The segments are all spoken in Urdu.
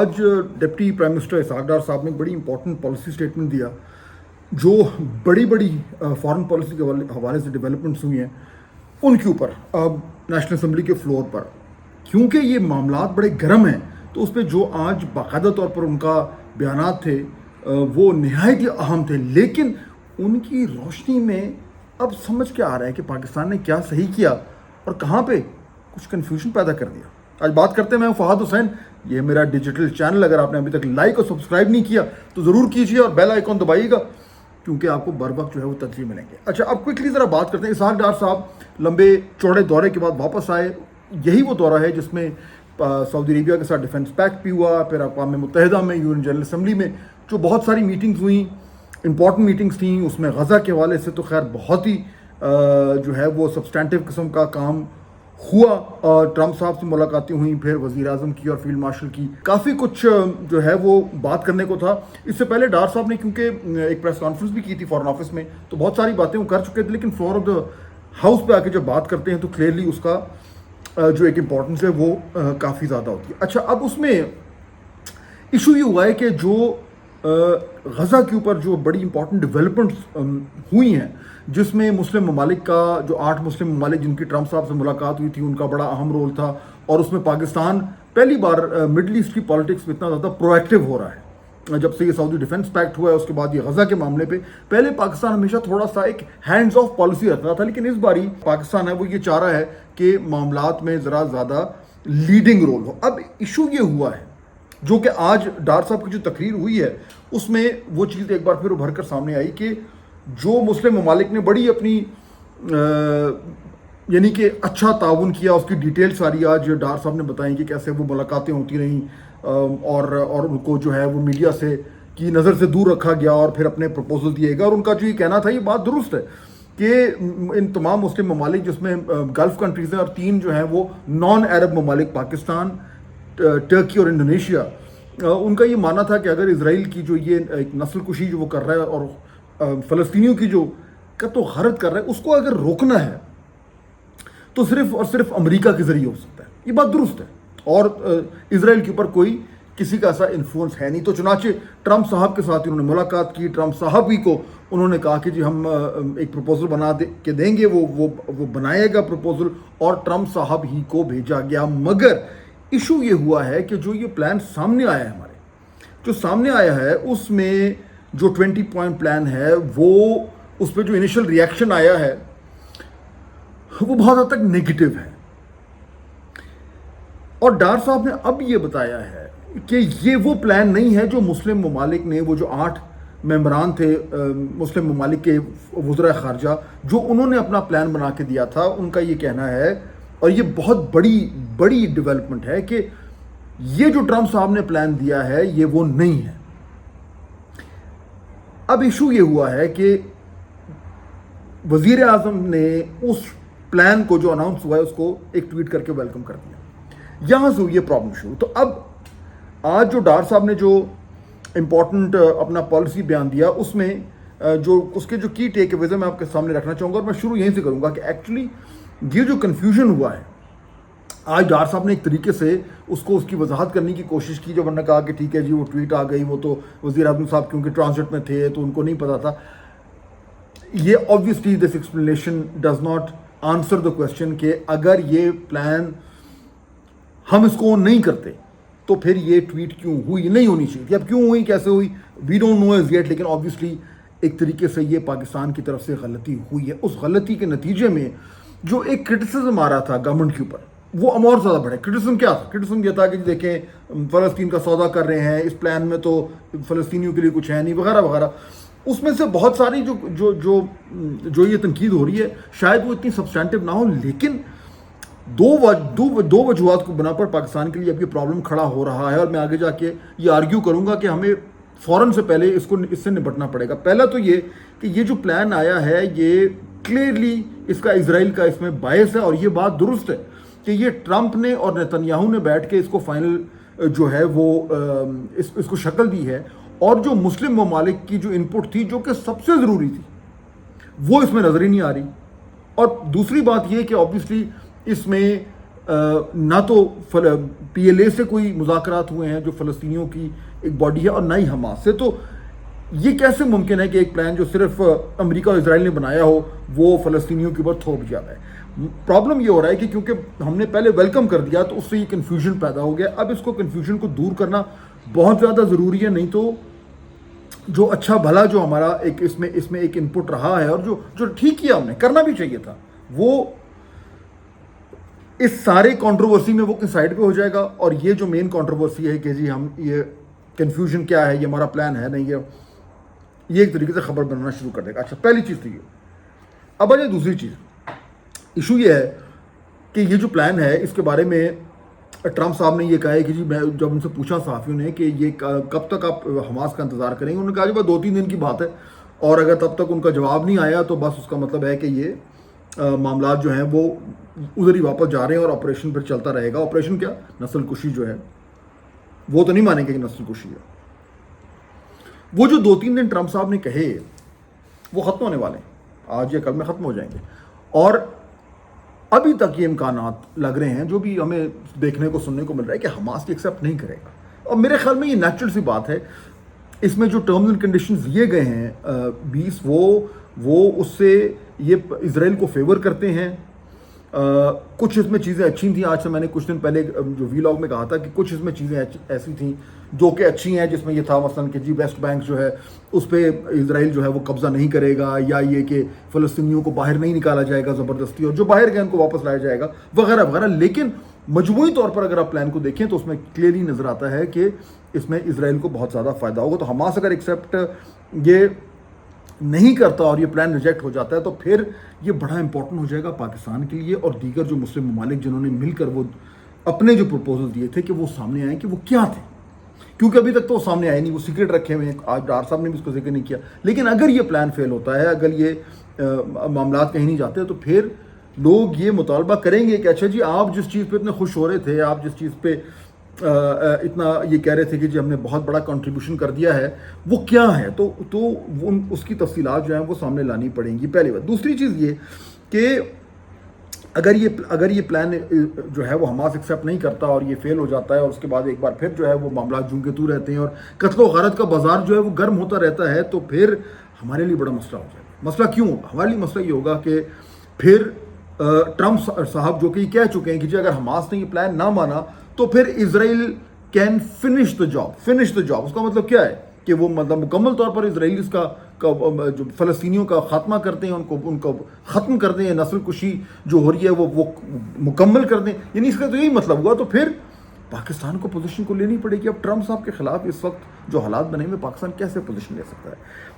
آج deputy prime minister Ishaq Dar صاحب نے ایک بڑی امپورٹنٹ پالیسی اسٹیٹمنٹ دیا جو بڑی فارن پالیسی کے حوالے سے ڈیولپمنٹس ہوئی ہیں ان کے اوپر نیشنل اسمبلی کے فلور پر. کیونکہ یہ معاملات بڑے گرم ہیں تو اس پہ جو آج باقاعدہ طور پر ان کا بیانات تھے وہ نہایت ہی اہم تھے, لیکن ان کی روشنی میں اب سمجھ کے آ رہا ہے کہ پاکستان نے کیا صحیح کیا اور کہاں پہ کچھ کنفیوژن پیدا کر دیا. آج بات کرتے ہیں, میں ہوں فہد حسین, یہ میرا ڈیجیٹل چینل, اگر آپ نے ابھی تک لائک اور سبسکرائب نہیں کیا تو ضرور کیجیے اور بیل آئیکن دبائیے گا کیونکہ آپ کو بر وقت جو ہے وہ ترجیح ملیں گے. اچھا, اب کوئکلی ذرا بات کرتے ہیں. اسحاق ڈار صاحب لمبے چوڑے دورے کے بعد واپس آئے. یہی وہ دورہ ہے جس میں سعودی عربیہ کے ساتھ ڈیفنس پیکٹ بھی ہوا, پھر اقوام متحدہ میں یو این جنرل اسمبلی میں جو بہت ساری میٹنگز ہوئیں, امپورٹنٹ میٹنگز تھیں. اس میں غزہ کے حوالے سے تو خیر بہت ہی جو ہے وہ سبسٹینٹیو قسم کا کام ہوا. ٹرمپ صاحب سے ملاقاتیں ہوئیں, پھر وزیر اعظم کی اور فیلڈ مارشل کی, کافی کچھ جو ہے وہ بات کرنے کو تھا. اس سے پہلے ڈار صاحب نے کیونکہ ایک پریس کانفرنس بھی کی تھی فارن آفس میں, تو بہت ساری باتیں وہ کر چکے تھے, لیکن فلور آف دا ہاؤس پہ آ کے جب بات کرتے ہیں تو کلیئرلی اس کا جو ایک امپورٹنس ہے وہ کافی زیادہ ہوتی ہے. اچھا, اب اس میں ایشو یہ ہوا ہے کہ جو غزہ کے اوپر جو بڑی امپورٹنٹ ڈیولپمنٹس ہوئی ہیں, جس میں مسلم ممالک کا جو 8 مسلم ممالک جن کی ٹرمپ صاحب سے ملاقات ہوئی تھی ان کا بڑا اہم رول تھا, اور اس میں پاکستان پہلی بار مڈل ایسٹ کی پالیٹکس میں اتنا زیادہ پرو ایکٹیو ہو رہا ہے. جب سے یہ سعودی ڈیفنس پیکٹ ہوا ہے اس کے بعد یہ غزہ کے معاملے پہ پہلے پاکستان ہمیشہ تھوڑا سا ایک ہینڈز آف پالیسی رکھتا تھا, لیکن اس باری پاکستان ہے وہ یہ چاہ رہا ہے کہ معاملات میں ذرا زیادہ لیڈنگ رول ہو. اب ایشو یہ ہوا ہے جو کہ آج ڈار صاحب کی جو تقریر ہوئی ہے اس میں وہ چیز ایک بار پھر ابھر کر سامنے آئی کہ جو مسلم ممالک نے بڑی اپنی یعنی کہ اچھا تعاون کیا, اس کی ڈیٹیل ساری آج ڈار صاحب نے بتائیں کہ کیسے وہ ملاقاتیں ہوتی رہیں اور ان کو جو ہے وہ میڈیا سے کی نظر سے دور رکھا گیا اور پھر اپنے پروپوزل دیے گا. اور ان کا جو یہ کہنا تھا یہ بات درست ہے کہ ان تمام مسلم ممالک جس میں گلف کنٹریز ہیں اور 3 جو ہیں وہ نان عرب ممالک پاکستان, ٹرکی اور انڈونیشیا, ان کا یہ ماننا تھا کہ اگر اسرائیل کی جو یہ ایک نسل کشی جو وہ کر رہا ہے اور فلسطینیوں کی جو قتل و غارت کر رہا ہے اس کو اگر روکنا ہے تو صرف اور صرف امریکہ کے ذریعے ہو سکتا ہے. یہ بات درست ہے اور اسرائیل کے اوپر کوئی کسی کا ایسا انفلوئنس ہے نہیں. تو چنانچہ ٹرمپ صاحب کے ساتھ انہوں نے ملاقات کی. ٹرمپ صاحب ہی کو انہوں نے کہا کہ جی ہم ایک پروپوزل بنا کے دیں گے, وہ بنائے گا پروپوزل, اور ٹرمپ صاحب ہی کو بھیجا گیا. مگر ایشو یہ ہوا ہے کہ جو یہ پلان سامنے آیا ہے, ہمارے جو سامنے آیا ہے اس میں جو 20 پوائنٹ پلان ہے وہ اس پہ جو انیشل ریئیکشن آیا ہے وہ بہت حد تک نیگیٹو ہے. اور ڈار صاحب نے اب یہ بتایا ہے کہ یہ وہ پلان نہیں ہے جو مسلم ممالک نے, وہ جو 8 ممبران تھے مسلم ممالک کے وزراء خارجہ, جو انہوں نے اپنا پلان بنا کے دیا تھا, ان کا یہ کہنا ہے اور یہ بہت بڑی ڈیولپمنٹ ہے کہ یہ جو ٹرمپ صاحب نے پلان دیا ہے یہ وہ نہیں ہے. اب ایشو یہ ہوا ہے کہ وزیر اعظم نے اس پلان کو جو اناؤنس ہوا ہے اس کو ایک ٹویٹ کر کے ویلکم کر دیا. یہاں سے یہ پرابلم شروع. تو اب آج جو ڈار صاحب نے جو امپورٹنٹ اپنا پالیسی بیان دیا اس میں جو اس کے جو کی ٹیک اویز میں آپ کے سامنے رکھنا چاہوں گا, اور میں شروع یہیں سے کروں گا کہ ایکچولی یہ جو کنفیوژن ہوا ہے آج ڈار صاحب نے ایک طریقے سے اس کو اس کی وضاحت کرنے کی کوشش کی. جب انہوں نے کہا کہ ٹھیک ہے جی وہ ٹویٹ آ گئی, وہ تو وزیر اعظم صاحب کیونکہ ٹرانزٹ میں تھے تو ان کو نہیں پتا تھا. یہ obviously this explanation does not answer the question کہ اگر یہ پلان ہم اس کو نہیں کرتے تو پھر یہ ٹویٹ کیوں ہوئی, نہیں ہونی چاہیے تھی. اب کیوں ہوئی, کیسے ہوئی, we don't know as yet, لیکن obviously ایک طریقے سے یہ پاکستان کی طرف سے غلطی ہوئی ہے. اس غلطی کے نتیجے میں جو ایک کرٹیسزم آ رہا تھا گورنمنٹ کے اوپر وہ اور زیادہ بڑھے. کرٹیسزم کیا تھا؟ کرٹیسزم یہ تھا کہ دیکھیں فلسطین کا سودا کر رہے ہیں, اس پلان میں تو فلسطینیوں کے لیے کچھ ہے نہیں وغیرہ وغیرہ. اس میں سے بہت ساری جو یہ تنقید ہو رہی ہے شاید وہ اتنی سبسٹینٹیو نہ ہو, لیکن دو وجوہات کو بنا پر پاکستان کے لیے اب یہ پرابلم کھڑا ہو رہا ہے. اور میں آگے جا کے یہ آرگیو کروں گا کہ ہمیں فوراً سے پہلے اس سے نپٹنا پڑے گا. پہلا تو یہ کہ یہ جو پلان آیا ہے یہ کلیئرلی اس کا اسرائیل کا اس میں باعث ہے, اور یہ بات درست ہے کہ یہ ٹرمپ نے اور نیتنیاہو نے بیٹھ کے اس کو فائنل جو ہے وہ اس کو شکل دی ہے. اور جو مسلم ممالک کی جو ان پٹ تھی جو کہ سب سے ضروری تھی وہ اس میں نظر ہی نہیں آ رہی. اور دوسری بات یہ کہ obviously اس میں نہ تو پی ایل اے سے کوئی مذاکرات ہوئے ہیں جو فلسطینیوں کی ایک باڈی ہے، اور نہ ہی حماس سے. تو یہ کیسے ممکن ہے کہ ایک پلان جو صرف امریکہ اور اسرائیل نے بنایا ہو وہ فلسطینیوں کے اوپر تھوپ دیا ہے؟ پرابلم یہ ہو رہا ہے کہ کیونکہ ہم نے پہلے ویلکم کر دیا تو اس سے یہ کنفیوژن پیدا ہو گیا. اب اس کو کنفیوژن کو دور کرنا بہت زیادہ ضروری ہے، نہیں تو جو اچھا بھلا جو ہمارا ایک اس میں ایک ان پٹ رہا ہے اور جو ٹھیک کیا ہم نے کرنا بھی چاہیے تھا، وہ اس سارے کنٹروورسی میں وہ کس سائڈ پہ ہو جائے گا. اور یہ جو مین کنٹروورسی ہے کہ جی ہم یہ کنفیوژن کیا ہے، یہ ہمارا پلان ہے نہیں ہے، یہ ایک طریقے سے خبر بنانا شروع کر دے گا. اچھا، پہلی چیز تو یہ. اب آجائے دوسری چیز. ایشو یہ ہے کہ یہ جو پلان ہے اس کے بارے میں ٹرمپ صاحب نے یہ کہا ہے کہ جی میں جب ان سے پوچھا صحافیوں نے کہ یہ کب تک آپ حماس کا انتظار کریں گے، انہوں نے کہا جی بس 2-3 دن کی بات ہے، اور اگر تب تک ان کا جواب نہیں آیا تو بس اس کا مطلب ہے کہ یہ معاملات جو ہیں وہ ادھر ہی واپس جا رہے ہیں اور آپریشن پھر چلتا رہے گا. آپریشن کیا، نسل کشی جو ہے وہ تو نہیں مانیں گے کہ نسل کشی ہے. وہ جو 2-3 دن ٹرمپ صاحب نے کہے وہ ختم ہونے والے ہیں، آج یا کل میں ختم ہو جائیں گے. اور ابھی تک یہ امکانات لگ رہے ہیں جو بھی ہمیں دیکھنے کو سننے کو مل رہا ہے کہ حماس کی ایکسیپٹ نہیں کرے گا. اور میرے خیال میں یہ نیچرل سی بات ہے. اس میں جو ٹرمز اینڈ کنڈیشنز دیے گئے ہیں 20 وہ اس سے یہ اسرائیل کو فیور کرتے ہیں. کچھ اس میں چیزیں اچھی تھیں. آج سے میں نے کچھ دن پہلے جو وی لاگ میں کہا تھا کہ کچھ اس میں چیزیں ایسی تھیں جو کہ اچھی ہیں، جس میں یہ تھا مثلا کہ جی ویسٹ بینک جو ہے اس پہ اسرائیل جو ہے وہ قبضہ نہیں کرے گا، یا یہ کہ فلسطینیوں کو باہر نہیں نکالا جائے گا زبردستی، اور جو باہر گئے ان کو واپس لایا جائے گا وغیرہ وغیرہ. لیکن مجموعی طور پر اگر آپ پلان کو دیکھیں تو اس میں کلیئرلی نظر آتا ہے کہ اس میں اسرائیل کو بہت زیادہ فائدہ ہوگا. تو حماس اگر ایکسیپٹ یہ نہیں کرتا اور یہ پلان ریجیکٹ ہو جاتا ہے تو پھر یہ بڑا امپورٹنٹ ہو جائے گا پاکستان کے لیے اور دیگر جو مسلم ممالک جنہوں نے مل کر وہ اپنے جو پروپوزل دیے تھے کہ وہ سامنے آئیں کہ وہ کیا تھے. کیونکہ ابھی تک تو وہ سامنے آئے نہیں، وہ سیکرٹ رکھے ہوئے ہیں. آج ڈار صاحب نے بھی اس کو ذکر نہیں کیا. لیکن اگر یہ پلان فیل ہوتا ہے، اگر یہ معاملات کہیں نہیں جاتے، تو پھر لوگ یہ مطالبہ کریں گے کہ اچھا جی آپ جس چیز پہ اتنے خوش ہو رہے تھے، آپ جس چیز پہ اتنا یہ کہہ رہے تھے کہ جی ہم نے بہت بڑا کنٹریبیوشن کر دیا ہے، وہ کیا ہے. تو اس کی تفصیلات جو ہیں وہ سامنے لانی پڑیں گی، پہلی بات. دوسری چیز یہ کہ اگر یہ پلان جو ہے وہ حماس ایکسیپٹ نہیں کرتا اور یہ فیل ہو جاتا ہے، اور اس کے بعد ایک بار پھر جو ہے وہ معاملات جوں کے تو رہتے ہیں اور قتل و غارت کا بازار جو ہے وہ گرم ہوتا رہتا ہے، تو پھر ہمارے لیے بڑا مسئلہ ہو جائے گا. مسئلہ کیوں ہوگا؟ ہمارے لیے مسئلہ یہ ہوگا کہ پھر ٹرمپ صاحب جو کہ یہ کہہ چکے ہیں کہ جی اگر حماس نے یہ پلان نہ مانا تو پھر اسرائیل کین فنش دا جاب. اس کا مطلب کیا ہے کہ وہ مطلب مکمل طور پر اسرائیلیز کا جو فلسطینیوں کا خاتمہ کرتے ہیں، ان کو ختم کر دیں، نسل کشی جو ہو رہی ہے وہ مکمل کر دیں. یعنی اس کا تو یہی مطلب ہوا. تو پھر پاکستان کو پوزیشن کو لینی پڑے گی. اب ٹرمپ صاحب کے خلاف اس وقت جو حالات بنے ہوئے، پاکستان کیسے پوزیشن لے سکتا ہے؟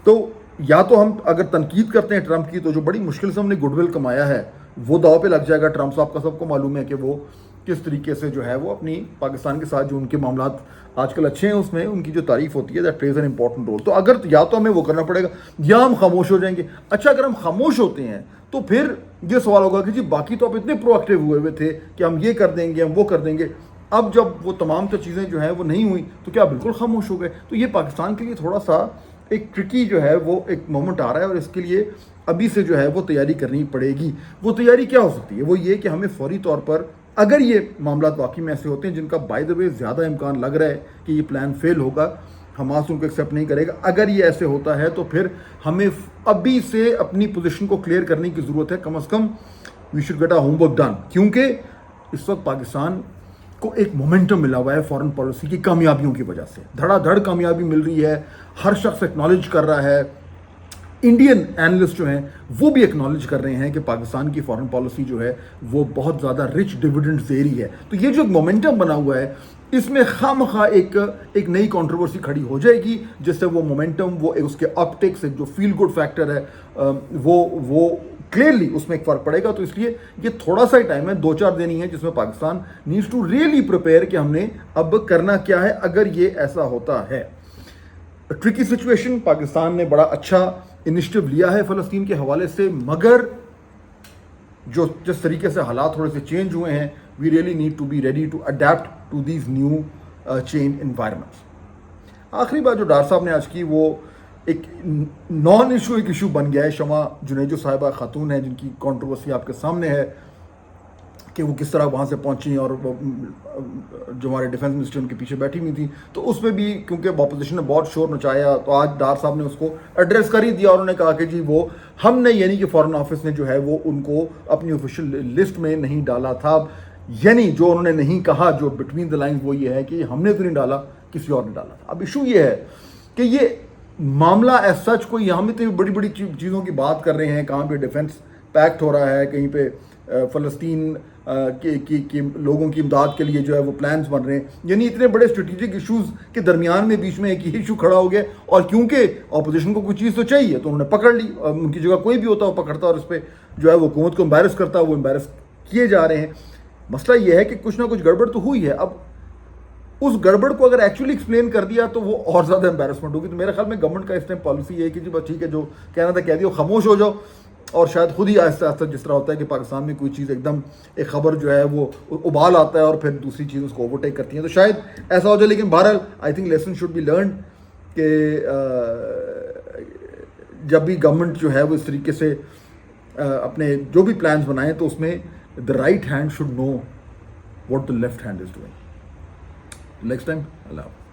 تو یا تو ہم اگر تنقید کرتے ہیں ٹرمپ کی، تو جو بڑی مشکل سے ہم نے گڈ ول کمایا ہے وہ داؤ پہ لگ جائے گا. ٹرمپ صاحب کا سب کو معلوم ہے کہ وہ کس طریقے سے جو ہے وہ اپنی پاکستان کے ساتھ جو ان کے معاملات آج کل اچھے ہیں اس میں ان کی جو تعریف ہوتی ہے that plays an important role. تو اگر یا تو ہمیں وہ کرنا پڑے گا یا ہم خاموش ہو جائیں گے. اچھا، اگر ہم خاموش ہوتے ہیں تو پھر یہ سوال ہوگا کہ جی باقی تو آپ اتنے پرو ایکٹیو ہوئے تھے کہ ہم یہ کر دیں گے، ہم وہ کر دیں گے. اب جب وہ تمام تو چیزیں جو ہیں وہ نہیں ہوئی تو کیا بالکل خاموش ہو گئے؟ تو یہ پاکستان کے لیے تھوڑا سا ایک ٹرکی جو ہے وہ ایک مومنٹ آ رہا ہے، اور اس کے لیے ابھی سے جو ہے وہ تیاری کرنی پڑے گی. وہ تیاری کیا ہو سکتی ہے؟ وہ یہ کہ ہمیں فوری طور پر اگر یہ معاملات واقعی میں ایسے ہوتے ہیں جن کا بائی دا وے زیادہ امکان لگ رہا ہے کہ یہ پلان فیل ہوگا، حماس ان کو ایکسیپٹ نہیں کرے گا، اگر یہ ایسے ہوتا ہے تو پھر ہمیں ابھی سے اپنی پوزیشن کو کلیئر کرنے کی ضرورت ہے. کم از کم we should get a homework done. کیونکہ اس وقت پاکستان کو ایک مومنٹم ملا ہوا ہے فارن پالیسی کی کامیابیوں کی وجہ سے. دھڑا دھڑ کامیابی مل رہی ہے، ہر شخص ایکنالج کر رہا ہے. انڈین اینالسٹ جو ہیں وہ بھی ایکنالج کر رہے ہیں کہ پاکستان کی فارن پالیسی جو ہے وہ بہت زیادہ رچ ڈویڈنڈ دے رہی ہے. تو یہ جو ایک مومنٹم بنا ہوا ہے، اس میں خواہ ایک نئی کنٹروورسی کھڑی ہو جائے گی، جس سے وہ مومنٹم، وہ اس کے آپٹکس، جو فیل گڈ فیکٹر ہے، وہ کلیئرلی اس میں ایک فرق پڑے گا. تو اس لیے یہ تھوڑا سا ہی ٹائم ہے، 2-4 دن ہی ہے، جس میں Pakistan needs to really prepare کہ ہم نے اب کرنا کیا ہے اگر یہ ایسا ہوتا ہے. ٹرکی سچویشن، پاکستان نے بڑا اچھا انیشیٹو لیا ہے فلسطین کے حوالے سے، مگر جس طریقے سے حالات تھوڑے سے چینج ہوئے ہیں، we really need to be ready to adapt to these new change environments. آخری بات جو ڈار صاحب نے آج کی، وہ ایک نان ایشو ایک ایشو بن گیا ہے. شمع جنیجو صاحبہ خاتون ہیں جن کی کنٹروورسی آپ کے سامنے ہے کہ وہ کس طرح وہاں سے پہنچی اور جو ہمارے ڈیفینس منسٹر ان کے پیچھے بیٹھی ہوئی تھی. تو اس میں بھی کیونکہ اپوزیشن نے بہت شور مچایا تو آج ڈار صاحب نے اس کو ایڈریس کر ہی دیا اور انہوں نے کہا کہ جی وہ ہم نے یعنی کہ فارن آفس نے جو ہے وہ ان کو اپنی آفیشیل لسٹ میں نہیں ڈالا تھا. یعنی جو انہوں نے نہیں کہا جو بٹوین دا لائنز وہ یہ ہے کہ ہم نے تو نہیں ڈالا, کسی اور نے ڈالا تھا. اب ایشو یہ ہے کہ یہ معاملہ ایز سچ کوئی یہاں میں تو بڑی بڑی چیزوں کی بات کر رہے ہیں, کہاں پہ ڈیفنس پیکٹ ہو رہا ہے, کہیں پہ فلسطین کی لوگوں کی امداد کے لیے جو ہے وہ پلانز بن رہے ہیں. یعنی اتنے بڑے اسٹریٹجک ایشوز کے درمیان میں بیچ میں ایک ہی ایشو کھڑا ہو گیا, اور کیونکہ اپوزیشن کو کوئی چیز تو چاہیے تو انہوں نے پکڑ لی. ان کی جگہ کوئی بھی ہوتا وہ پکڑتا اور اس پہ جو ہے وہ حکومت کو امبیرس کرتا, وہ امبیرس کیے جا رہے ہیں. مسئلہ یہ ہے کہ کچھ نہ کچھ گڑبڑ تو ہوئی ہے. اب اس گڑبڑ کو اگر ایکچولی ایکسپلین کر دیا تو وہ اور زیادہ امبیرسمنٹ ہوگی. تو میرے خیال میں گورنمنٹ کا اس ٹائم پالیسی یہ ہے کہ جی بس ٹھیک ہے, جو کہنا تھا کہہ دیا, خاموش ہو جاؤ. اور شاید خود ہی آہستہ آہستہ جس طرح ہوتا ہے کہ پاکستان میں کوئی چیز ایک دم ایک خبر جو ہے وہ ابال آتا ہے اور پھر دوسری چیز اس کو اوورٹیک کرتی ہیں, تو شاید ایسا ہو جائے. لیکن بہرحال I think lesson should be learned کہ جب بھی گورنمنٹ جو ہے وہ اس طریقے سے اپنے جو بھی پلانز بنائیں تو اس میں the right hand should know what the left hand is doing. Next time اللہ حافظ.